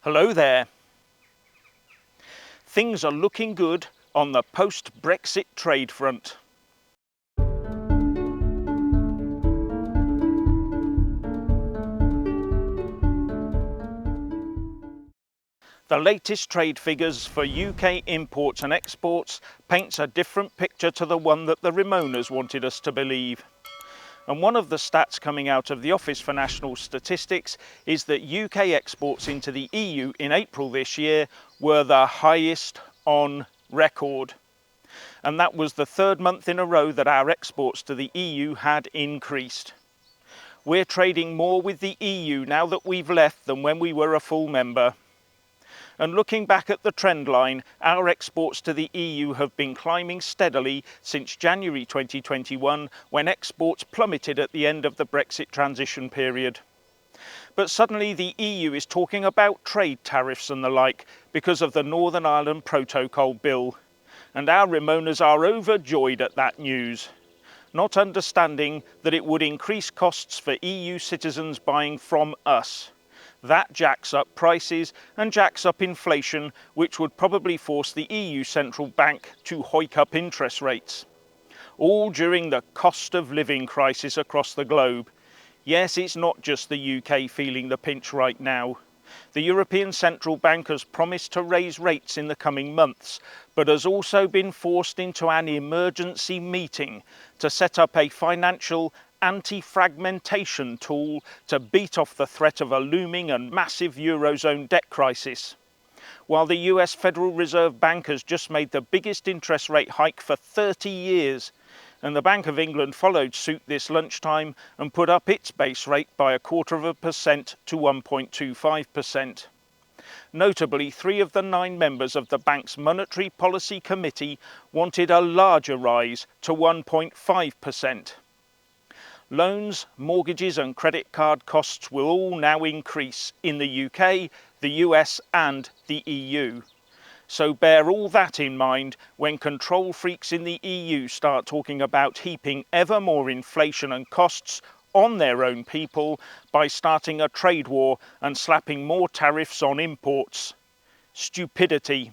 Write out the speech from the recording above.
Hello there. Things are looking good on the post-Brexit trade front. The latest trade figures for UK imports and exports paints a different picture to the one that the Ramonas wanted us to believe. And one of the stats coming out of the Office for National Statistics is that UK exports into the EU in April this year were the highest on record. And that was the third month in a row that our exports to the EU had increased. We're trading more with the EU now that we've left than when we were a full member. And looking back at the trend line, our exports to the EU have been climbing steadily since January 2021, when exports plummeted at the end of the Brexit transition period. But suddenly the EU is talking about trade tariffs and the like because of the Northern Ireland Protocol Bill. And our Ramonas are overjoyed at that news, not understanding that it would increase costs for EU citizens buying from us. That jacks up prices and jacks up inflation, which would probably force the EU Central Bank to hike up interest rates. All during the cost of living crisis across the globe. Yes, it's not just the UK feeling the pinch right now. The European Central Bank has promised to raise rates in the coming months, but has also been forced into an emergency meeting to set up a financial anti-fragmentation tool to beat off the threat of a looming and massive Eurozone debt crisis. While the US Federal Reserve Bank has just made the biggest interest rate hike for 30 years, and the Bank of England followed suit this lunchtime and put up its base rate by 0.25% to 1.25%. Notably, 3 of the 9 members of the bank's Monetary Policy Committee wanted a larger rise to 1.5%. Loans, mortgages and credit card costs will all now increase in the UK, the US and the EU. So bear all that in mind when control freaks in the EU start talking about heaping ever more inflation and costs on their own people by starting a trade war and slapping more tariffs on imports. Stupidity.